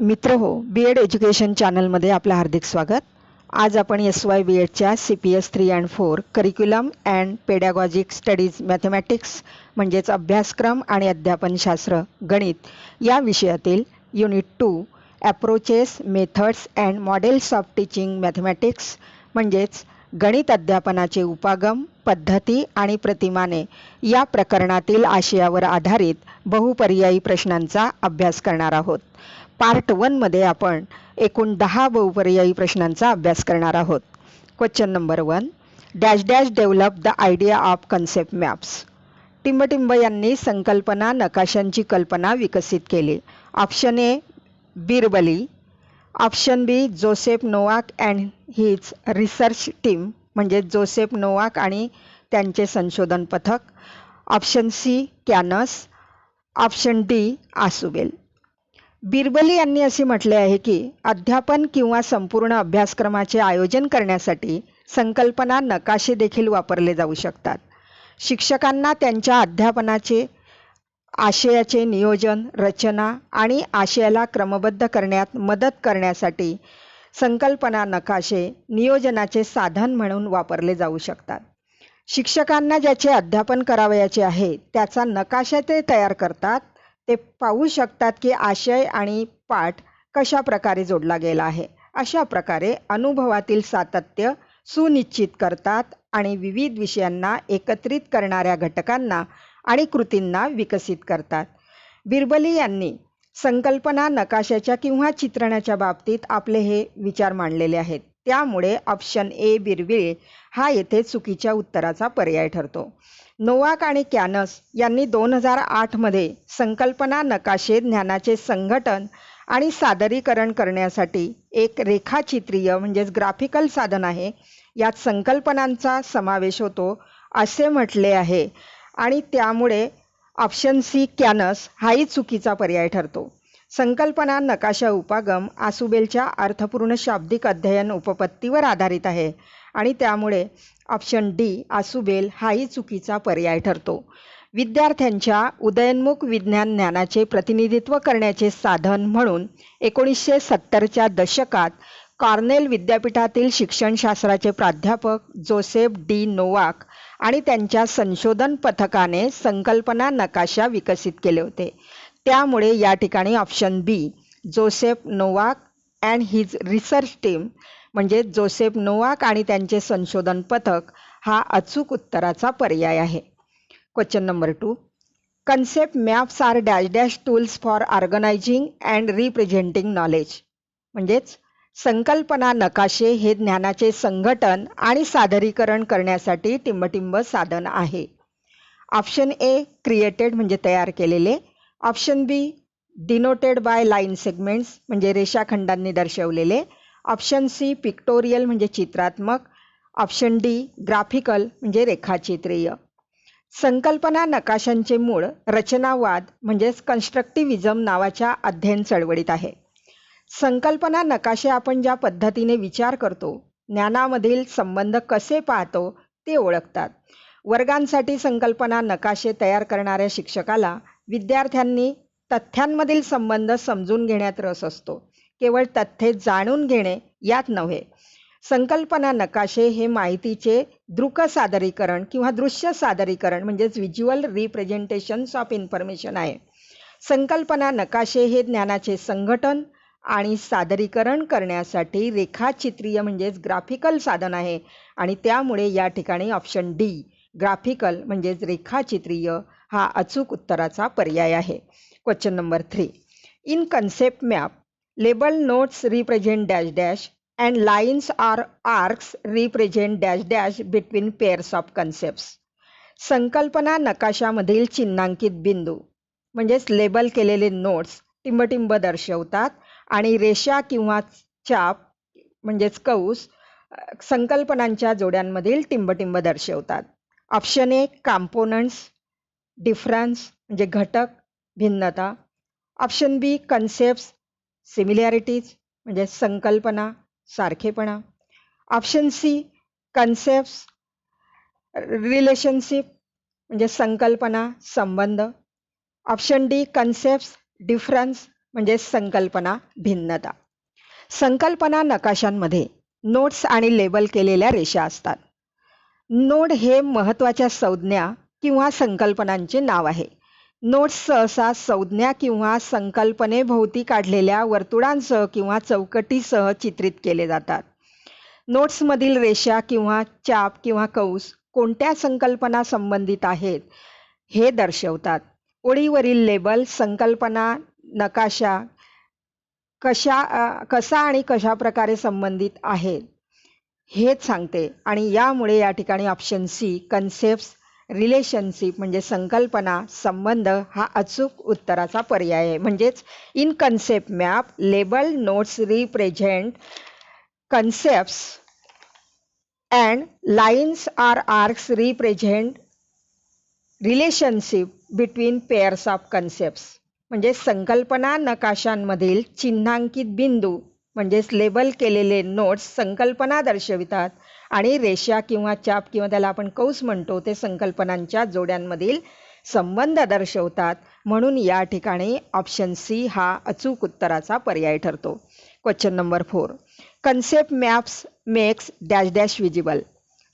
मित्र हो, B Ed education चॅनलमध्ये आपलं हार्दिक स्वागत. आज आपण SY बी.एडच्या CPS 3 and 4 curriculum and pedagogic studies mathematics म्हणजेच अभ्यासक्रम आणि अध्यापनशास्त्र गणित या विषयातील unit 2 approaches methods and models of teaching mathematics म्हणजेच गणित अध्यापनाचे उपागम पद्धती आणि प्रतिमाने या प्रकरणातील आशयावर आधारित बहुपर्यायी प्रश्नांचा अभ्यास करणार आहोत. पार्ट 1 मध्ये आपण एकूण 10 बहुपर्यायी प्रश्नांचा अभ्यास करणार आहोत. Question number 1, dash dash develop the idea of concept maps. टिंबटिंब यांनी संकल्पना नकाशांची कल्पना विकसित केली. Option A Birbali, option B Joseph Novak and his research team म्हणजे जोसेफ नोवाक आणि त्यांचे संशोधन पथक, option C Canas, option D Ausubel. Birbali यांनी असे म्हटले आहे की अध्यापन किंवा संपूर्ण अभ्यासक्रमाचे आयोजन करण्यासाठी संकल्पना नकाशे देखील वापरले जाऊ शकतात. शिक्षकांना त्यांच्या अध्यापनाचे आशयाचे नियोजन, रचना आणि आशयाला क्रमबद्ध करण्यात मदत करण्यासाठी संकल्पना नकाशे नियोजनाचे साधन म्हणून वापरले जाऊ शकतात. शिक्षकांना ज्याचे अध्यापन करावयाचे आहे त्याचा नकाशा ते तयार करतात. ते पाहू शकतात की आशय आणि पाठ कशा प्रकारे जोडला गेला आहे. अशा प्रकारे अनुभवातील सातत्य सुनिश्चित करतात आणि विविध विषयांना एकत्रित करणाऱ्या घटकांना आणि कृतींना विकसित करतात. बिरबली यांनी संकल्पना नकाशाच्या किंवा चित्रणाच्या बाबतीत आपले हे विचार मांडलेले आहेत. त्यामुळे ऑप्शन ए बिरबली हा येथे चुकीच्या उत्तराचा पर्याय ठरतो. नोवाक आणि कॅनस यांनी 2008 मध्ये संकल्पना नकाशे ज्ञानाचे संघटन आणि सादरीकरण करण्यासाठी एक रेखाचित्रीय म्हणजेच ग्राफिकल साधन आहे. यात संकल्पनांचा समावेश होतो असे म्हटले आहे आणि त्यामुळे ऑप्शन सी कॅनस हाही चुकीचा पर्याय ठरतो. संकल्पना नकाशा उपागम आसुबेलच्या अर्थपूर्ण शाब्दिक अध्ययन उपपत्तीवर आधारित आहे आणि त्यामुळे ऑप्शन डी आसुबेल हाही चुकीचा पर्याय ठरतो. विद्यार्थ्यांच्या उदयोन्मुख विज्ञान ज्ञानाचे प्रतिनिधित्व करण्याचे साधन म्हणून 1970च्या दशकात कॉर्नेल विद्यापीठातील शिक्षणशास्त्राचे प्राध्यापक जोसेफ डी नोवाक आणि त्यांच्या संशोधन पथकाने संकल्पना नकाशा विकसित केले होते. त्यामुळे या ठिकाणी option B Joseph Novak and his research team म्हणजे जोसेफ नोवाक आणि त्यांचे संशोधन पथक हा अचूक उत्तराचा पर्याय आहे. Question number 2, concept maps are dash dash tools for organising and representing knowledge म्हणजेच संकल्पना नकाशे हे ज्ञानाचे संघटन आणि सादरीकरण करण्यासाठी टिंबटिंब साधन आहे. ऑप्शन ए क्रिएटेड म्हणजे तयार केलेले, option B denoted by line segments म्हणजे रेषाखंडांनी दर्शवलेले, ऑप्शन सी पिक्टोरियल म्हणजे चित्रात्मक, ऑप्शन डी ग्राफिकल म्हणजे रेखाचित्रीय. संकल्पना नकाशांचे मूळ रचनावाद म्हणजेच कन्स्ट्रक्टिव्हिजम नावाच्या अध्ययन चळवळीत आहे. संकल्पना नकाशे आपण ज्या पद्धतीने विचार करतो, ज्ञानामधील संबंध कसे पाहतो ते ओळखतात. वर्गांसाठी संकल्पना नकाशे तयार करणाऱ्या शिक्षकाला विद्यार्थ्यांनी तथ्यांमधील संबंध समजून घेण्यात रस असतो, केवळ तथ्ये जाणून घेणे यात नव्हे. संकल्पना नकाशे हे माहितीचे दृक सादरीकरण किंवा दृश्य सादरीकरण म्हणजेच व्हिज्युअल रिप्रेझेंटेशन्स ऑफ इन्फॉर्मेशन आहे. संकल्पना नकाशे हे ज्ञानाचे संघटन आणि सादरीकरण करण्यासाठी रेखाचित्रीय म्हणजेच ग्राफिकल साधन आहे आणि त्यामुळे या ठिकाणी ऑप्शन डी ग्राफिकल म्हणजेच रेखाचित्रीय हा अचूक उत्तराचा पर्याय आहे. Question number 3, in concept map label notes represent dash dash and lines are arcs represent dash dash between pairs of concepts. संकल्पना नकाशामधील चिन्हांकित बिंदू म्हणजेच लेबल केलेले नोट्स टिंबटिंब दर्शवतात आणि रेषा किंवा चाप म्हणजेच कंस संकल्पनांच्या जोड्यांमधील टिंबटिंब दर्शवतात. ऑप्शन ए कॉम्पोनंट्स डिफरन्स म्हणजे घटक भिन्नता, ऑप्शन बी कन्सेप्ट्स सिमिलॅरिटीज म्हणजे संकल्पना सारखेपणा, ऑप्शन सी कन्सेप्ट्स रिलेशनशिप म्हणजे संकल्पना संबंध, ऑप्शन डी कन्सेप्ट्स डिफरन्स म्हणजे संकल्पना भिन्नता. संकल्पना नकाशांमध्ये नोट्स आणि लेबल केलेल्या रेषा असतात. नोड हे महत्त्वाच्या संज्ञा किंवा संकल्पनांचे नाव आहे. नोट्स सहसा संज्ञा किंवा संकल्पनेभोवती काढलेल्या वर्तुळांसह किंवा चौकटीसह चित्रित केले जातात. नोट्समधील रेषा किंवा चाप किंवा कंस कोणत्या संकल्पना संबंधित आहेत हे दर्शवतात. ओळीवरील लेबल संकल्पना नकाशा कसा आणि कशा प्रकारे संबंधित आहेत हेच सांगते. आणि यामुळे या ठिकाणी ऑप्शन सी कन्सेप्ट रिलेशनशिप म्हणजे संकल्पना संबंध हा अचूक उत्तराचा पर्याय आहे. म्हणजेच in concept map label notes represent concepts and lines are arcs represent relationship between pairs of concepts. म्हणजे संकल्पना नकाशांमधील चिन्हांकित बिंदू म्हणजेच लेबल केलेले नोट्स संकल्पना दर्शवितात आणि रेषा किंवा चाप किंवा त्याला आपण कंस म्हणतो ते संकल्पनांच्या जोड्यांमधील संबंध दर्शवतात. म्हणून या ठिकाणी ऑप्शन सी हा अचूक उत्तराचा पर्याय ठरतो. Question number 4. Concept maps makes dash dash visible.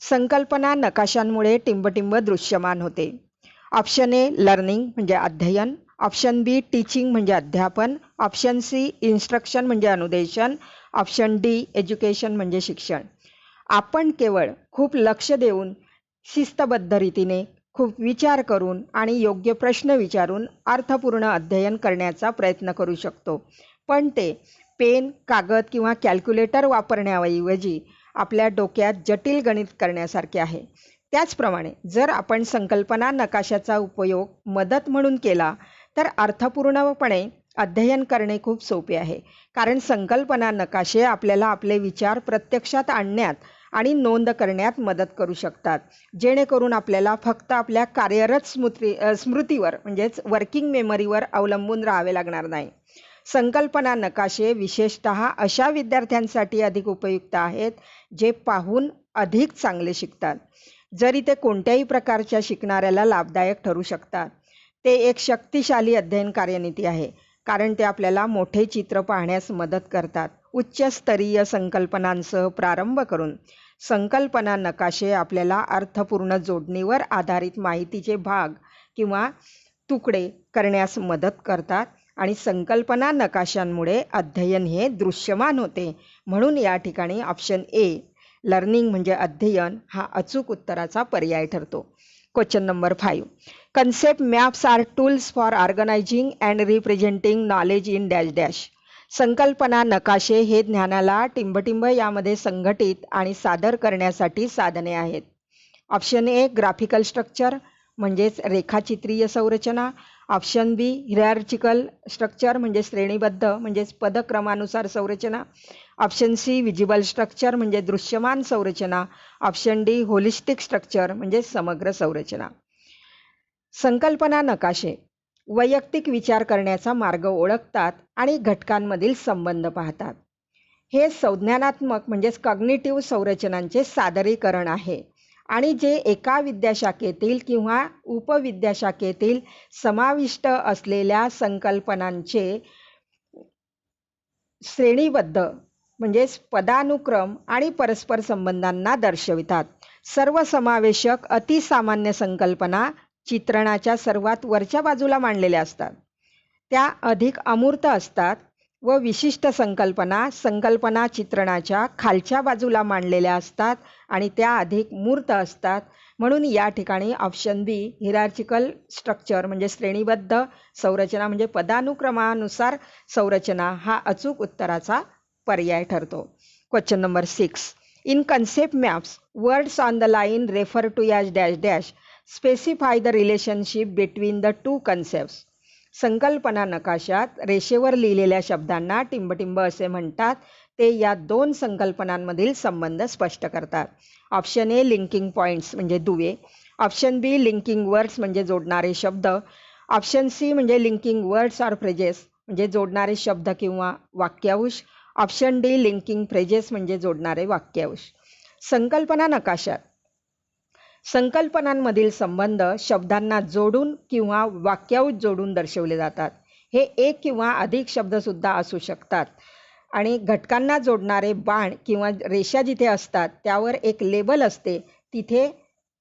संकल्पना नकाशांमुळे टिंबटिंब दृश्यमान होते. ऑप्शन ए लर्निंग म्हणजे अध्ययन, ऑप्शन बी टीचिंग म्हणजे अध्यापन, ऑप्शन सी इन्स्ट्रक्शन म्हणजे अनुदेशन, ऑप्शन डी एज्युकेशन म्हणजे शिक्षण. आपण केवळ खूप लक्ष देऊन शिस्तबद्ध रीतीने खूप विचार करून आणि योग्य प्रश्न विचारून अर्थपूर्ण अध्ययन करण्याचा प्रयत्न करू शकतो. पण ते पेन, कागद किंवा कॅल्क्युलेटर वापरण्याऐवजी आपल्या डोक्यात जटिल गणित करण्यासारखे आहे. त्याचप्रमाणे जर आपण संकल्पना नकाशाचा उपयोग मदत म्हणून केला तर अर्थपूर्णपणे अध्ययन करणे खूप सोपे आहे. कारण संकल्पना नकाशे आपल्याला आपले विचार प्रत्यक्षात आणण्यात आणि नोंद करण्यात मदत करू शकतात, जेणेकरून आपल्याला फक्त आपल्या कार्यरत स्मृतीवर म्हणजेच वर्किंग मेमरीवर अवलंबून राहावे लागणार नाही. संकल्पना नकाशे विशेषतः अशा विद्यार्थ्यांसाठी अधिक उपयुक्त आहेत जे पाहून अधिक चांगले शिकतात. जरी ते कोणत्याही प्रकारच्या शिकणाऱ्याला लाभदायक ठरू शकतात. ते एक शक्तिशाली अध्ययन कार्यनीती आहे कारण ते आपल्याला मोठे चित्र पाहण्यास मदत करतात. उच्च स्तरीय संकल्पनांसह प्रारंभ करून संकल्पना नकाशे आपल्याला अर्थपूर्ण जोडणीवर आधारित माहितीचे भाग किंवा तुकडे करण्यास मदत करतात आणि संकल्पना नकाशांमुळे अध्ययन हे दृश्यमान होते. म्हणून या ठिकाणी ऑप्शन ए लर्निंग म्हणजे अध्ययन हा अचूक उत्तराचा पर्याय ठरतो. Question number 5. Concept maps are tools for organising and representing knowledge in dash dash. संकल्पना नकाशे हे ज्ञानाला टिंबटिंब यामध्ये संघटित आणि सादर करण्यासाठी साधने आहेत. ऑप्शन ए ग्राफिकल स्ट्रक्चर म्हणजेच रेखाचित्रीय संरचना, ऑप्शन बी हिरार्चिकल स्ट्रक्चर म्हणजे श्रेणीबद्ध म्हणजेच पदक्रमानुसार संरचना, ऑप्शन सी विजिबल स्ट्रक्चर म्हणजे दृश्यमान संरचना, ऑप्शन डी होलिस्टिक स्ट्रक्चर म्हणजे समग्र संरचना. संकल्पना नकाशे वैयक्तिक विचार करण्याचा मार्ग ओळखतात आणि घटकांमधील संबंध पाहतात. हे संज्ञानात्मक म्हणजेच कॉग्निटिव्ह संरचनांचे सादरीकरण आहे आणि जे एका विद्याशाखेतील किंवा उपविद्याशाखेतील समाविष्ट असलेल्या संकल्पनांचे श्रेणीबद्ध म्हणजेच पदानुक्रम आणि परस्पर संबंधांना दर्शवितात. सर्वसमावेशक अतिसामान्य संकल्पना चित्रणाच्या सर्वात वरच्या बाजूला मांडलेल्या असतात. त्या अधिक अमूर्त असतात व विशिष्ट संकल्पना चित्रणाच्या खालच्या बाजूला मांडलेल्या असतात आणि त्या अधिक मूर्त असतात. म्हणून या ठिकाणी ऑप्शन बी हिरार्चिकल स्ट्रक्चर म्हणजे श्रेणीबद्ध संरचना म्हणजे पदानुक्रमानुसार संरचना हा अचूक उत्तराचा पर्याय ठरतो. Question number 6. In concept maps words on the line refer to as dash dash specify the relationship between the two concepts. संकल्पना नकाशात रेषेवर लिहिलेल्या शब्दांना टिंबटिंब असे म्हणतात. ते या दोन संकल्पनांमधील संबंध स्पष्ट करतात. ऑप्शन ए लिंकिंग पॉईंट्स म्हणजे दुवे, ऑप्शन बी लिंकिंग वर्ड्स म्हणजे जोडणारे शब्द, ऑप्शन सी म्हणजे लिंकिंग वर्ड्स ऑर फ्रेजेस म्हणजे जोडणारे शब्द किंवा वाक्यांश, ऑप्शन डी लिंकिंग फ्रेजेस म्हणजे जोडणारे वाक्यांश. संकल्पना नकाशात संकल्पनांमधील संबंध शब्दांना जोडून किंवा वाक्यांश जोडून दर्शवले जातात. हे एक किंवा अधिक शब्दसुद्धा असू शकतात. आणि घटकांना जोडणारे बाण किंवा रेषा जिथे असतात त्यावर एक लेबल असते, तिथे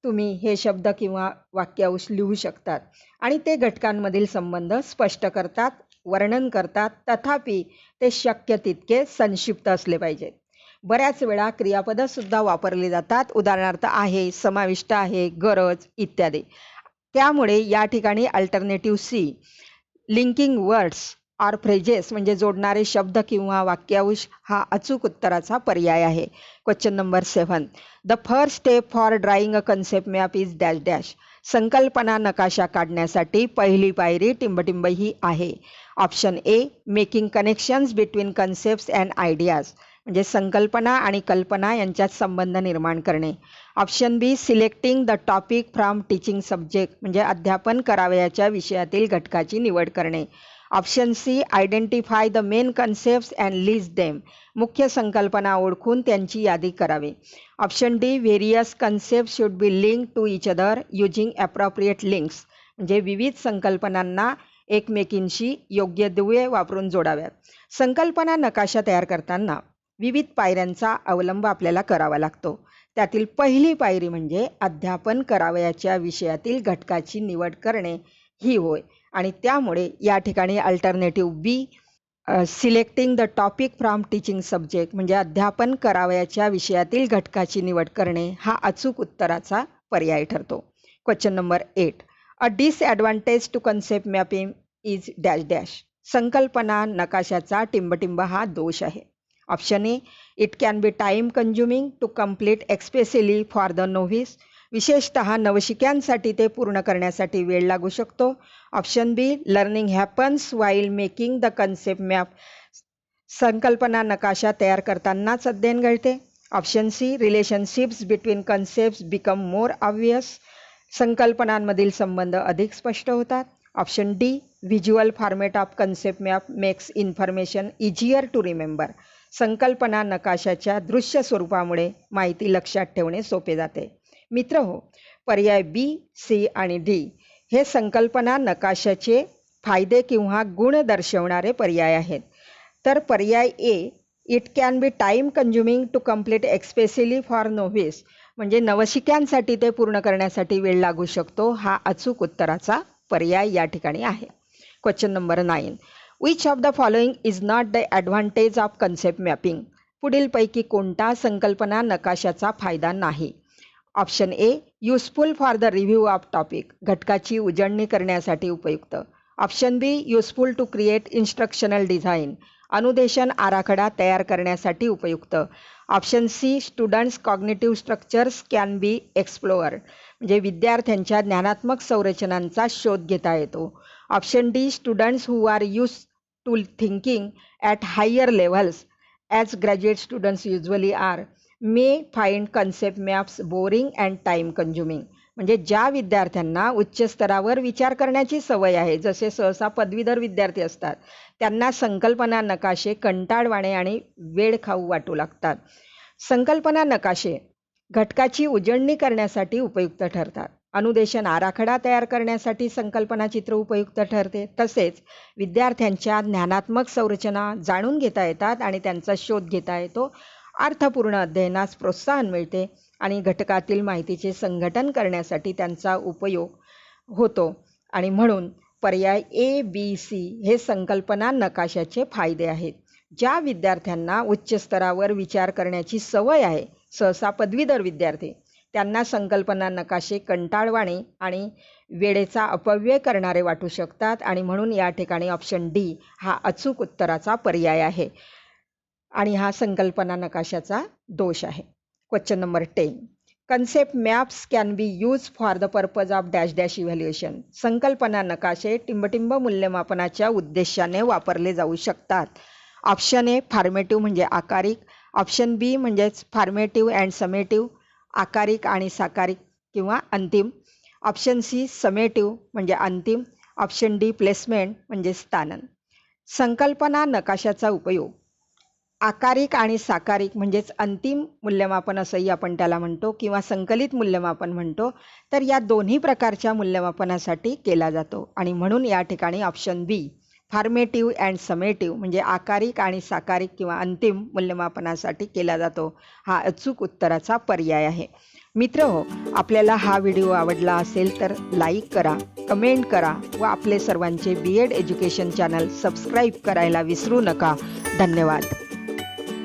तुम्ही हे शब्द किंवा वाक्यांश लिहू शकतात आणि ते घटकांमधील संबंध स्पष्ट करतात, वर्णन करतात. तथापि ते शक्य तितके संक्षिप्त असले पाहिजेत. बऱ्याच वेळा क्रियापदसुद्धा वापरली जातात, उदाहरणार्थ आहे, समाविष्ट आहे, गरज इत्यादी. त्यामुळे या ठिकाणी alternative C, linking words or phrases म्हणजे जोडणारे शब्द किंवा वाक्यांश हा अचूक उत्तराचा पर्याय आहे. Question number 7. The first step for drawing a concept map is dash dash. संकल्पना नकाशा काढण्यासाठी पहिली पायरी टिंबटिंब ही आहे. Option A, making connections between concepts and ideas म्हणजे संकल्पना आणि कल्पना यांच्यात संबंध निर्माण करणे. Option B, selecting the topic from teaching subject म्हणजे अध्यापन करावयाच्या विषयातील घटकाची निवड करणे. Option C, identify the main concepts and list them मुख्य संकल्पना ओळखून त्यांची यादी करावी. Option D, various concept should be link to each other using appropriate links म्हणजे विविध संकल्पनांना एकमेकींशी योग्य दुवे वापरून जोडाव्यात. संकल्पना नकाशा तयार करताना विविध पायऱ्यांचा अवलंब आपल्याला करावा लागतो. त्यातील पहिली पायरी म्हणजे अध्यापन करावयाच्या विषयातील घटकाची निवड करणे ही होय. आणि त्यामुळे या ठिकाणी alternative B, selecting the topic from teaching subject म्हणजे अध्यापन करावयाच्या विषयातील घटकाची निवड करणे हा अचूक उत्तराचा पर्याय ठरतो. Question number 8. A disadvantage to concept mapping is dash dash. संकल्पना नकाशाचा टिंबटिंब हा दोष आहे. Option A, it can be time consuming to complete especially for the novice. विशेषतः नवशिक्यांसाठी ते पूर्ण करण्यासाठी वेळ लागू शकतो. Option B, learning happens while making the concept map. संकल्पना नकाशा तयार करतानाच अध्ययन घडते. Option C, relationships between concepts become more obvious. संकल्पनांमधील संबंध अधिक स्पष्ट होतात. Option D, visual format of concept map makes information easier to remember. संकल्पना नकाशाच्या दृश्य स्वरूपामुळे माहिती लक्षात ठेवणे सोपे जाते. मित्रहो, पर्याय बी, सी आणि डी हे संकल्पना नकाशाचे फायदे किंवा गुण दर्शवणारे पर्याय आहेत. तर पर्याय A, it can be time consuming to complete especially for novice म्हणजे नवशिक्यांसाठी ते पूर्ण करण्यासाठी वेळ लागू शकतो हा अचूक उत्तराचा पर्याय या ठिकाणी आहे. Question number 9. Which of the following is not the advantage of concept mapping. पुढीलपैकी कोणता संकल्पना नकाशाचा फायदा नाही. Option A, useful for the review of topic घटकाची उजळणी करण्यासाठी उपयुक्त. Option B, useful to create instructional design अनुदेशन आराखडा तयार करण्यासाठी उपयुक्त. Option C, students cognitive structures can be explore म्हणजे विद्यार्थ्यांच्या ज्ञानात्मक संरचनांचा शोध घेता येतो. Option D, students who are use to thinking at higher levels as graduate students usually are may find concept maps boring and time consuming म्हणजे ज्या विद्यार्थ्यांना उच्च स्तरावर विचार करण्याची सवय आहे, जसे सहसा पदवीधर विद्यार्थी असतात, त्यांना संकल्पना नकाशे कंटाळवाणे आणि वेळखाऊ वाटू लागतात. संकल्पना नकाशे घटकाची उजळणी करण्यासाठी उपयुक्त ठरतात. अनुदेशन आराखडा तयार करण्यासाठी संकल्पना चित्र उपयुक्त ठरते. तसेच विद्यार्थ्यांच्या ज्ञानात्मक संरचना जाणून घेता येतात आणि त्यांचा शोध घेता येतो. अर्थपूर्ण अध्ययनास प्रोत्साहन मिळते आणि घटकातील माहितीचे संघटन करण्यासाठी त्यांचा उपयोग होतो. आणि म्हणून पर्याय ए, बी, सी हे संकल्पना नकाशाचे फायदे आहेत. ज्या विद्यार्थ्यांना उच्च स्तरावर विचार करण्याची सवय आहे, सहसा पदवीधर विद्यार्थी, त्यांना संकल्पना नकाशे कंटाळवाणे आणि वेळेचा अपव्यय करणारे वाटू शकतात आणि म्हणून या ठिकाणी ऑप्शन डी हा अचूक उत्तराचा पर्याय आहे आणि हा संकल्पना नकाशाचा दोष आहे. Question number 10. Concept maps can be use for the purpose of dash dash evaluation. संकल्पना नकाशे टिंबटिंब मूल्यमापनाच्या उद्देशाने वापरले जाऊ शकतात. ऑप्शन ए, फॉर्मेटिव्ह म्हणजे आकारिक. ऑप्शन बी म्हणजेच फॉर्मेटिव्ह अँड समेटिव्ह आकारिक आणि साकारिक किंवा अंतिम. ऑप्शन सी, समेटिव्ह म्हणजे अंतिम. ऑप्शन डी, प्लेसमेंट म्हणजे स्थानन. संकल्पना नकाशाचा उपयोग आकारिक आणि साकारिक म्हणजेच अंतिम मूल्यमापन असंही आपण त्याला म्हणतो किंवा संकलित मूल्यमापन म्हणतो. तर या दोन्ही प्रकारच्या मूल्यमापनासाठी केला जातो आणि म्हणून या ठिकाणी option B formative and summative म्हणजे आकारिक आणि साकारिक किंवा अंतिम मूल्यमापनासाठी केला जातो, हा अचूक उत्तराचा पर्याय आहे. मित्रहो, आपल्याला हा व्हिडिओ आवडला असेल तर लाईक करा, कमेंट करा व आपले सर्वांचे BEd एज्युकेशन चॅनल सबस्क्राईब करायला विसरू नका. धन्यवाद.